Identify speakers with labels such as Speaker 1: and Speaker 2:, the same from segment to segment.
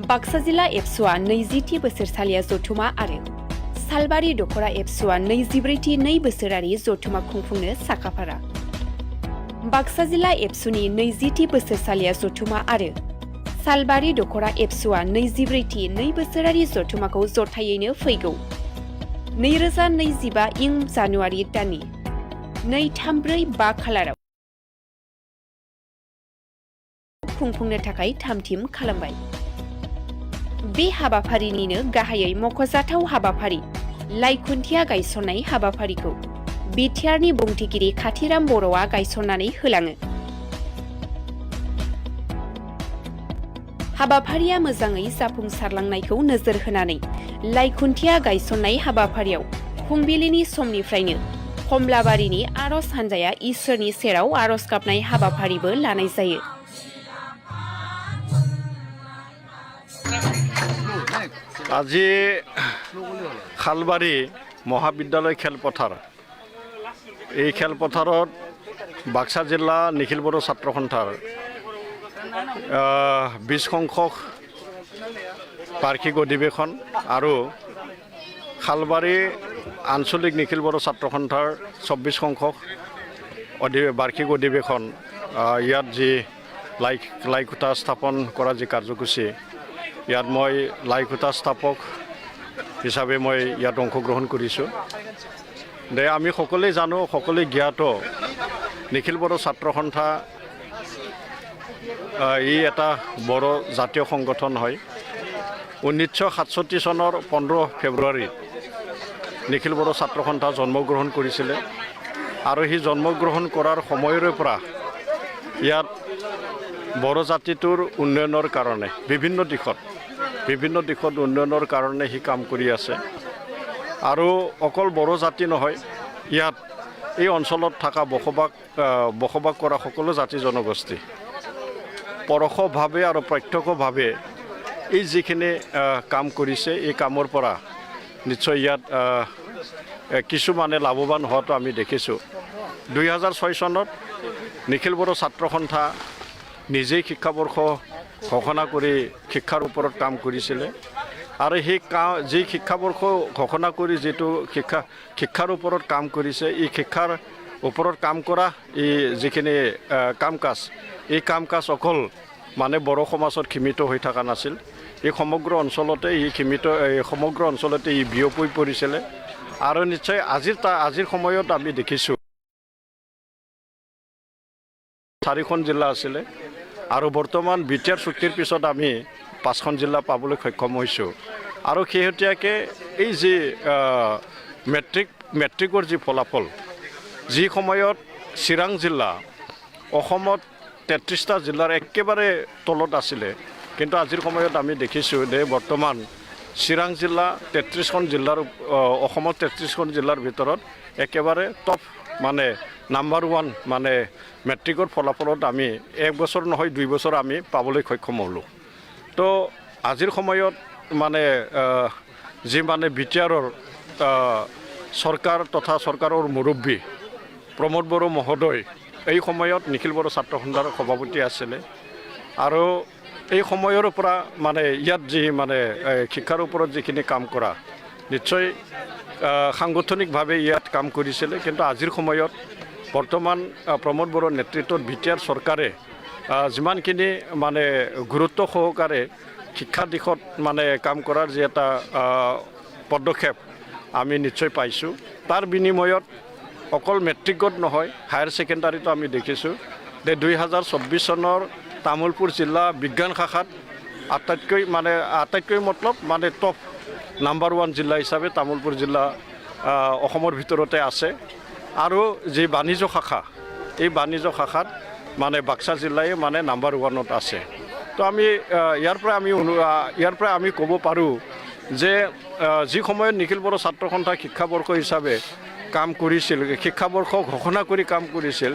Speaker 1: बाक्सा जिल्ला एबसुआ 20थि बोसोरसालिया जथुमा आरो सालबारि दखरा एबसुआ 24थि 2 बोसोरारि जथुमा खुंफुंनो साखाफारा। बाक्सा जिल्ला एबसुनि 20थि बोसोरसालिया जथुमा आरो सालबारि दखरा एबसुआ 24थि 2 बोसोरारि जथुमाखौ जथायैनो फैगौ 2025 इं जानुवारि दाननि 2-3-4-5 खालाराव खुंफुंनो थाखाय थामथिम खालामबाय। बे हाबाफारिनिनो गाहायै मख'जाथाव हाबाफारि लाइखुन्थिया गायसननाय हाबाफारिखौ बिटिआरनि बुंथिगिरि खाथिराम बर'आ गायसननानै होलाङो। हाबाफारिया मोजाङै जाफुंसारलांनायखौ नोजोर होनानै लाइखुन्थिया गायसननाय हाबाफारियाव फुंबिलिनि समनिफ्रायनो कमलाबारिनि आर'ज हान्जाया इसोरनि सेराव आर'ज गाबनाय हाबाफारिबो लानाय जायो।
Speaker 2: আজি খালবাৰী মহাবিদ্যালয় খেলপথাৰ এই খেলপথাৰত বাক্সা জিলা নিখিল বড়ো ছাত্ৰ সন্থাৰ 20 সংখ্যক বাৰ্ষিক অধিৱেশন আৰু খালবাৰী আঞ্চলিক নিখিল বড়ো ছাত্ৰ সন্থাৰ 24 সংখ্যক বাৰ্ষিক অধিৱেশন ইয়াত যি লাইখুটা স্থাপন কৰা যি কাৰ্যসূচী ইয়াত মই লাইখুটা স্থাপক হিচাপে মই ইয়াত অংশগ্ৰহণ কৰিছোঁ। আমি সকলোৱে জানো, সকলোৱে জ্ঞাত নিখিল বড়ো ছাত্ৰ সন্থা ই এটা বড়ো জাতীয় সংগঠন হয়। 1967 চনৰ 15 ফেব্ৰুৱাৰীত নিখিল বড়ো ছাত্ৰ সন্থা জন্মগ্ৰহণ কৰিছিলে আৰু সেই জন্মগ্ৰহণ কৰাৰ সময়ৰে পৰা ইয়াত বড়ো জাতিটোৰ উন্নয়নৰ কাৰণে বিভিন্ন দিশত উন্নয়নৰ কাৰণে সি কাম কৰি আছে। আৰু অকল বড়ো জাতি নহয়, ইয়াত এই অঞ্চলত থকা বসবাস কৰা সকলো জাতি জনগোষ্ঠী পৰোক্ষভাৱে আৰু প্ৰত্যক্ষভাৱে এই যিখিনি কাম কৰিছে, এই কামৰ পৰা নিশ্চয় ইয়াত কিছুমানে লাভৱান হোৱাটো আমি দেখিছোঁ। 2006 চনত নিখিল বড়ো ছাত্ৰ সন্থা নিজেই শিক্ষাবৰ্ষ ঘোষণা কৰি শিক্ষাৰ ওপৰত কাম কৰিছিলে আৰু সেই যি শিক্ষাবৰ্ষ ঘোষণা কৰি যিটো শিক্ষাৰ ওপৰত কাম কৰিছে, এই শিক্ষাৰ ওপৰত কাম কৰা এই যিখিনি কাম কাজ অকল মানে বড়ো সমাজত সীমিত হৈ থকা নাছিল। এই সমগ্ৰ অঞ্চলতে ই বিয়পি পৰিছিলে আৰু নিশ্চয় আজিৰ সময়ত আমি দেখিছোঁ 4খন জিলা আছিলে আৰু বৰ্তমান বিটিআৰ চুক্তিৰ পিছত আমি 5খন জিলা পাবলৈ সক্ষম হৈছোঁ। আৰু শেহতীয়াকৈ এই যি মেট্ৰিকৰ যি ফলাফল, যি সময়ত চিৰাং জিলা অসমত 33টা জিলাৰ একেবাৰে তলত আছিলে, কিন্তু আজিৰ সময়ত আমি দেখিছোঁ যে বৰ্তমান চিৰাং জিলা 33খন জিলাৰ অসমত 33খন জিলাৰ ভিতৰত একেবাৰে টপ মানে নাম্বাৰ 1 মানে মেট্ৰিকৰ ফলাফলত আমি 1 বছৰ নহয় 2 বছৰ আমি পাবলৈ সক্ষম হ'লোঁ। তো আজিৰ সময়ত মানে যি মানে বিটিআৰৰ চৰকাৰ তথা চৰকাৰৰ মুৰব্বী প্ৰমোদ বড়ো মহোদয় এই সময়ত নিখিল বড়ো ছাত্ৰ সন্থাৰ সভাপতি আছিলে আৰু এই সময়ৰ পৰা মানে ইয়াত যি মানে শিক্ষাৰ ওপৰত যিখিনি কাম কৰা নিশ্চয় সাংগঠনিকভাৱে ইয়াত কাম কৰিছিলে। কিন্তু আজিৰ সময়ত বৰ্তমান প্ৰমোদ বড়োৰ নেতৃত্বত বিটিআৰ চৰকাৰে যিমানখিনি মানে গুৰুত্ব সহকাৰে শিক্ষা দিশত মানে কাম কৰাৰ যি এটা পদক্ষেপ আমি নিশ্চয় পাইছোঁ। তাৰ বিনিময়ত অকল মেট্ৰিকত নহয়, হায়াৰ ছেকেণ্ডাৰীতো আমি দেখিছোঁ যে 2024 চনৰ তামুলপুৰ জিলা বিজ্ঞান শাখাত আটাইতকৈ মতলব মানে টপ নাম্বাৰ 1 জিলা হিচাপে তামুলপুৰ জিলা অসমৰ ভিতৰতে আছে। আৰু যি বাণিজ্য শাখা, এই বাণিজ্য শাখাত মানে বাক্সা জিলাই মানে নাম্বাৰ 1ত আছে। তো আমি ইয়াৰ পৰা আমি ক'ব পাৰোঁ যে যি সময়ত নিখিল বড়ো ছাত্ৰ সন্থা শিক্ষাবৰ্ষ হিচাপে কাম কৰিছিল, শিক্ষাবৰ্ষ ঘোষণা কৰি কাম কৰিছিল,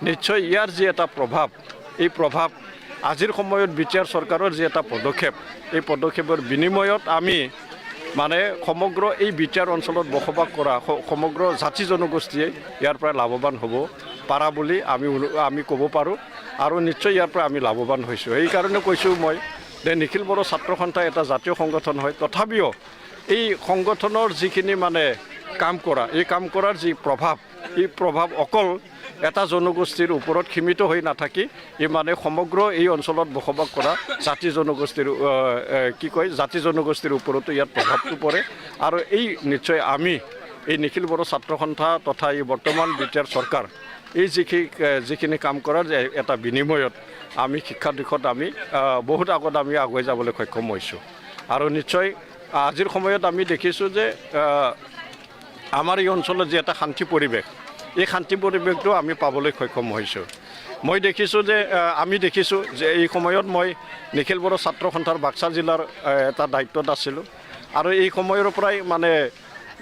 Speaker 2: নিশ্চয় ইয়াৰ যি এটা প্ৰভাৱ, এই প্ৰভাৱ আজিৰ সময়ত বিটিআৰ চৰকাৰৰ যি এটা পদক্ষেপ, এই পদক্ষেপৰ বিনিময়ত আমি মানে সমগ্ৰ এই বিটিআৰ অঞ্চলত বসবাস কৰা সমগ্ৰ জাতি জনগোষ্ঠীয়ে ইয়াৰ পৰা লাভৱান হ'ব পাৰা বুলি আমি ক'ব পাৰোঁ আৰু নিশ্চয় ইয়াৰ পৰা আমি লাভৱান হৈছোঁ। এই কাৰণে কৈছোঁ মই যে নিখিল বড়ো ছাত্ৰ সন্থা এটা জাতীয় সংগঠন হয় তথাপিও এই সংগঠনৰ যিখিনি মানে কাম কৰা এই কাম কৰাৰ যি প্ৰভাৱ এই প্ৰভাৱ অকল এটা জনগোষ্ঠীৰ ওপৰত সীমিত হৈ নাথাকি ই মানে সমগ্ৰ এই অঞ্চলত বসবাস কৰা জাতি জনগোষ্ঠীৰ জাতি জনগোষ্ঠীৰ ওপৰতো ইয়াত প্ৰভাৱটো পৰে আৰু এই নিশ্চয় আমি এই নিখিল বড়ো ছাত্ৰ সন্থা তথা এই বৰ্তমান বিটিআৰ চৰকাৰ এই যিখিনি কাম কৰাৰ এটা বিনিময়ত আমি শিক্ষা দিশত আমি বহুত আগত আমি আগুৱাই যাবলৈ সক্ষম হৈছোঁ আৰু নিশ্চয় আজিৰ সময়ত আমি দেখিছোঁ যে আমাৰ এই অঞ্চলত যি এটা শান্তি পৰিৱেশ এই শান্তি পৰিৱেশটো আমি পাবলৈ সক্ষম হৈছোঁ মই দেখিছোঁ যে এই সময়ত মই নিখিল বড়ো ছাত্ৰ সন্থাৰ বাক্সা জিলাৰ এটা দায়িত্বত আছিলোঁ আৰু এই সময়ৰ পৰাই মানে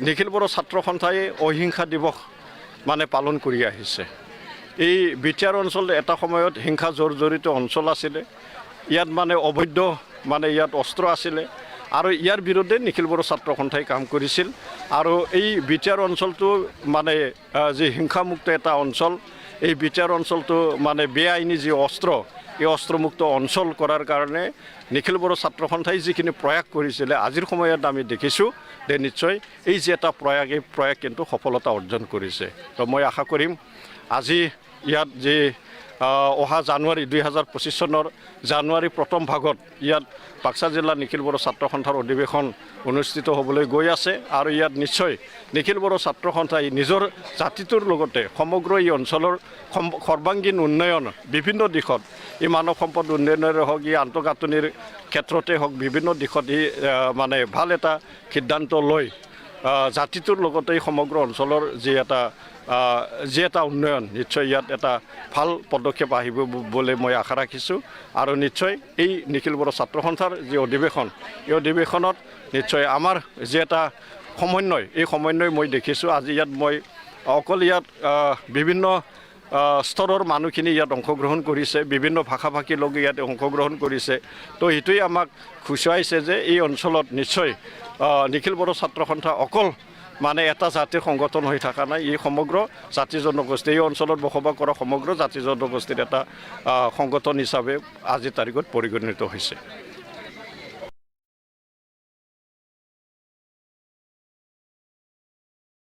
Speaker 2: নিখিল বড়ো ছাত্ৰ সন্থাই অহিংসা দিৱস মানে পালন কৰি আহিছে এই বিটিআৰ অঞ্চল এটা সময়ত হিংসা জৰ্জৰিত অঞ্চল আছিলে ইয়াত মানে অবৈধ মানে ইয়াত অস্ত্ৰ আছিলে আৰু ইয়াৰ বিৰুদ্ধে নিখিল বড়ো ছাত্ৰ সন্থাই কাম কৰিছিল আৰু এই বিটিআৰ অঞ্চলটো মানে যি হিংসামুক্ত এটা অঞ্চল এই বিটিআৰ অঞ্চলটো মানে বেআইনী যি অস্ত্ৰ এই অস্ত্ৰমুক্ত অঞ্চল কৰাৰ কাৰণে নিখিল বড়ো ছাত্ৰ সন্থাই যিখিনি প্ৰয়াস কৰিছিলে আজিৰ সময়ত আমি দেখিছোঁ যে নিশ্চয় এই যে এটা প্ৰয়াস এই প্ৰয়াস কিন্তু সফলতা অৰ্জন কৰিছে তো মই আশা কৰিম আজি ইয়াত যে অহা জানুৱাৰী 2025 চনৰ জানুৱাৰী প্ৰথম ভাগত ইয়াত বাক্সা জিলা নিখিল বড়ো ছাত্ৰ সন্থাৰ অধিৱেশন অনুষ্ঠিত হ'বলৈ গৈ আছে আৰু ইয়াত নিশ্চয় নিখিল বড়ো ছাত্ৰ সন্থাই নিজৰ জাতিটোৰ লগতে সমগ্ৰ এই অঞ্চলৰ সৰ্বাংগীন উন্নয়ন বিভিন্ন দিশত ই মানৱ সম্পদ উন্নয়নেৰে হওক ই আন্তঃগাঁথনিৰ ক্ষেত্ৰতে হওক বিভিন্ন দিশত ই মানে ভাল এটা সিদ্ধান্ত লৈ জাতিটোৰ লগতে সমগ্ৰ অঞ্চলৰ যি এটা উন্নয়ন নিশ্চয় ইয়াত এটা ভাল পদক্ষেপ আহিব বুলি মই আশা ৰাখিছোঁ আৰু নিশ্চয় এই নিখিল বড়ো ছাত্ৰ সন্থাৰ যি অধিৱেশন এই অধিৱেশনত নিশ্চয় আমাৰ যি এটা সমন্বয় এই সমন্বয় মই দেখিছোঁ আজি ইয়াত মই অকল ইয়াত বিভিন্ন স্তৰৰ মানুহখিনি ইয়াত অংশগ্ৰহণ কৰিছে বিভিন্ন ভাষা ভাষী লোক ইয়াত অংশগ্ৰহণ কৰিছে তো সেইটোৱে আমাক খুচুৱাইছে যে এই অঞ্চলত নিশ্চয় নিখিল বড়ো ছাত্ৰ সন্থা অকল মানে এটা জাতিৰ সংগঠন হৈ থকা নাই এই সমগ্ৰ জাতি জনগোষ্ঠী এই অঞ্চলত বসবাস কৰা সমগ্ৰ জাতি জনগোষ্ঠীৰ এটা সংগঠন হিচাপে আজিৰ তাৰিখত পৰিগণিত হৈছে